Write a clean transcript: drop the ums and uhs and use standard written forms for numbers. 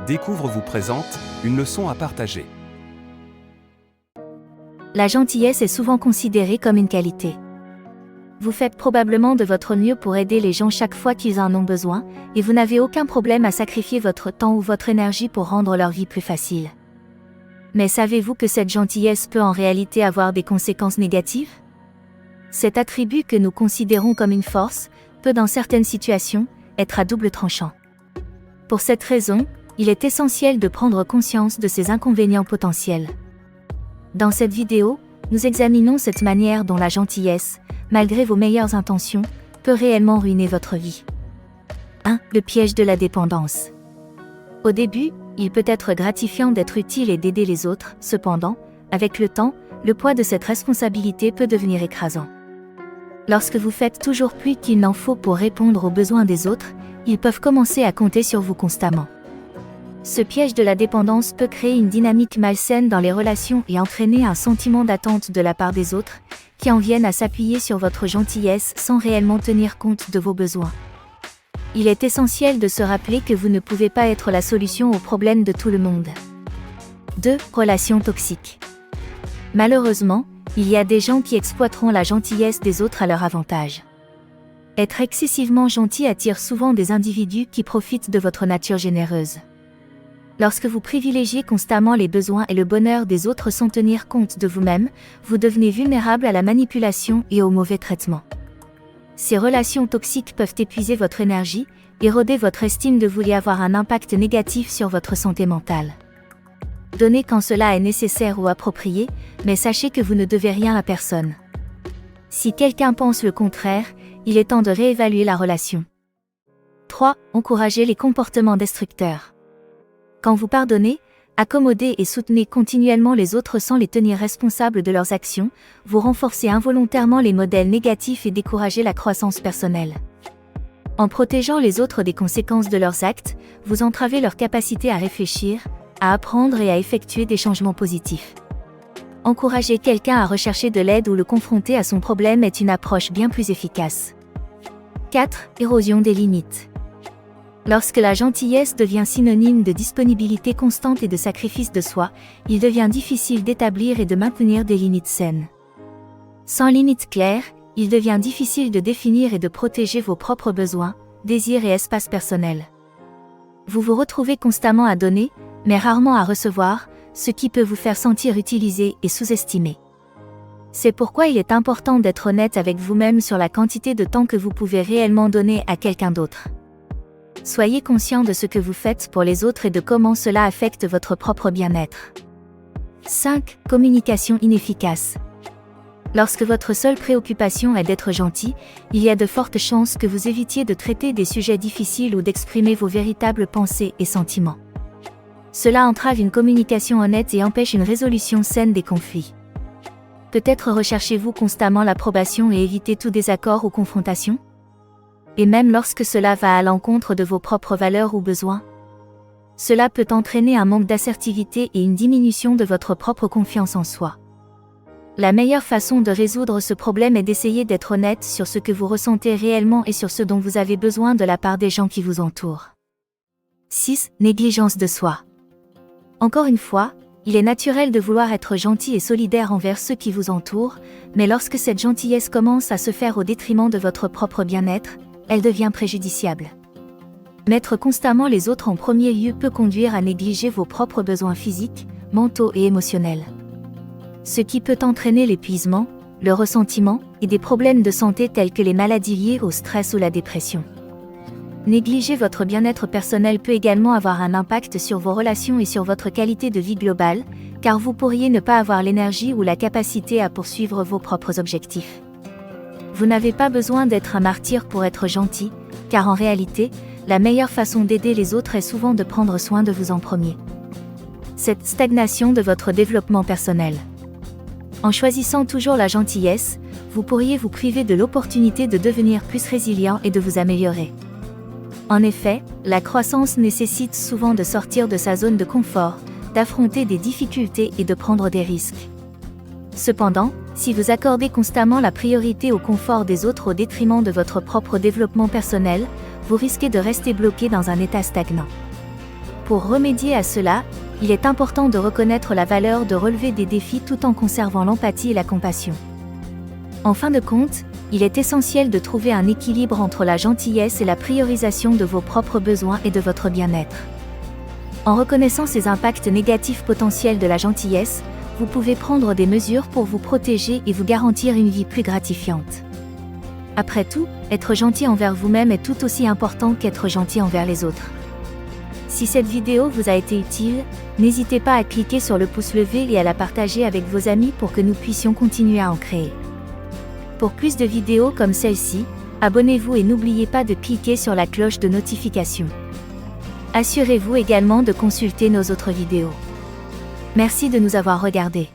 Découvre vous présente une leçon à partager. La gentillesse est souvent considérée comme une qualité. Vous faites probablement de votre mieux pour aider les gens chaque fois qu'ils en ont besoin, et vous n'avez aucun problème à sacrifier votre temps ou votre énergie pour rendre leur vie plus facile. Mais savez-vous que cette gentillesse peut en réalité avoir des conséquences négatives ? Cet attribut que nous considérons comme une force, peut dans certaines situations, être à double tranchant. Pour cette raison, il est essentiel de prendre conscience de ces inconvénients potentiels. Dans cette vidéo, nous examinons cette manière dont la gentillesse, malgré vos meilleures intentions, peut réellement ruiner votre vie. 1. Le piège de la dépendance. Au début, il peut être gratifiant d'être utile et d'aider les autres, cependant, avec le temps, le poids de cette responsabilité peut devenir écrasant. Lorsque vous faites toujours plus qu'il n'en faut pour répondre aux besoins des autres, ils peuvent commencer à compter sur vous constamment. Ce piège de la dépendance peut créer une dynamique malsaine dans les relations et entraîner un sentiment d'attente de la part des autres, qui en viennent à s'appuyer sur votre gentillesse sans réellement tenir compte de vos besoins. Il est essentiel de se rappeler que vous ne pouvez pas être la solution aux problèmes de tout le monde. 2. Relations toxiques. Malheureusement, il y a des gens qui exploiteront la gentillesse des autres à leur avantage. Être excessivement gentil attire souvent des individus qui profitent de votre nature généreuse. Lorsque vous privilégiez constamment les besoins et le bonheur des autres sans tenir compte de vous-même, vous devenez vulnérable à la manipulation et au mauvais traitement. Ces relations toxiques peuvent épuiser votre énergie, éroder votre estime de vous et avoir un impact négatif sur votre santé mentale. Donnez quand cela est nécessaire ou approprié, mais sachez que vous ne devez rien à personne. Si quelqu'un pense le contraire, il est temps de réévaluer la relation. 3. Encouragez les comportements destructeurs. Quand vous pardonnez, accommodez et soutenez continuellement les autres sans les tenir responsables de leurs actions, vous renforcez involontairement les modèles négatifs et découragez la croissance personnelle. En protégeant les autres des conséquences de leurs actes, vous entravez leur capacité à réfléchir, à apprendre et à effectuer des changements positifs. Encourager quelqu'un à rechercher de l'aide ou le confronter à son problème est une approche bien plus efficace. 4. Érosion des limites. Lorsque la gentillesse devient synonyme de disponibilité constante et de sacrifice de soi, il devient difficile d'établir et de maintenir des limites saines. Sans limites claires, il devient difficile de définir et de protéger vos propres besoins, désirs et espaces personnels. Vous vous retrouvez constamment à donner, mais rarement à recevoir, ce qui peut vous faire sentir utilisé et sous-estimé. C'est pourquoi il est important d'être honnête avec vous-même sur la quantité de temps que vous pouvez réellement donner à quelqu'un d'autre. Soyez conscient de ce que vous faites pour les autres et de comment cela affecte votre propre bien-être. 5. Communication inefficace. Lorsque votre seule préoccupation est d'être gentil, il y a de fortes chances que vous évitiez de traiter des sujets difficiles ou d'exprimer vos véritables pensées et sentiments. Cela entrave une communication honnête et empêche une résolution saine des conflits. Peut-être recherchez-vous constamment l'approbation et évitez tout désaccord ou confrontation ? Et même lorsque cela va à l'encontre de vos propres valeurs ou besoins. Cela peut entraîner un manque d'assertivité et une diminution de votre propre confiance en soi. La meilleure façon de résoudre ce problème est d'essayer d'être honnête sur ce que vous ressentez réellement et sur ce dont vous avez besoin de la part des gens qui vous entourent. 6. Négligence de soi. Encore une fois, il est naturel de vouloir être gentil et solidaire envers ceux qui vous entourent, mais lorsque cette gentillesse commence à se faire au détriment de votre propre bien-être, elle devient préjudiciable. Mettre constamment les autres en premier lieu peut conduire à négliger vos propres besoins physiques, mentaux et émotionnels. Ce qui peut entraîner l'épuisement, le ressentiment et des problèmes de santé tels que les maladies liées au stress ou la dépression. Négliger votre bien-être personnel peut également avoir un impact sur vos relations et sur votre qualité de vie globale, car vous pourriez ne pas avoir l'énergie ou la capacité à poursuivre vos propres objectifs. Vous n'avez pas besoin d'être un martyr pour être gentil, car en réalité, la meilleure façon d'aider les autres est souvent de prendre soin de vous en premier. Cette stagnation de votre développement personnel. En choisissant toujours la gentillesse, vous pourriez vous priver de l'opportunité de devenir plus résilient et de vous améliorer. En effet, la croissance nécessite souvent de sortir de sa zone de confort, d'affronter des difficultés et de prendre des risques. Cependant, si vous accordez constamment la priorité au confort des autres au détriment de votre propre développement personnel, vous risquez de rester bloqué dans un état stagnant. Pour remédier à cela, il est important de reconnaître la valeur de relever des défis tout en conservant l'empathie et la compassion. En fin de compte, il est essentiel de trouver un équilibre entre la gentillesse et la priorisation de vos propres besoins et de votre bien-être. En reconnaissant ces impacts négatifs potentiels de la gentillesse, vous pouvez prendre des mesures pour vous protéger et vous garantir une vie plus gratifiante. Après tout, être gentil envers vous-même est tout aussi important qu'être gentil envers les autres. Si cette vidéo vous a été utile, n'hésitez pas à cliquer sur le pouce levé et à la partager avec vos amis pour que nous puissions continuer à en créer. Pour plus de vidéos comme celle-ci, abonnez-vous et n'oubliez pas de cliquer sur la cloche de notification. Assurez-vous également de consulter nos autres vidéos. Merci de nous avoir regardés.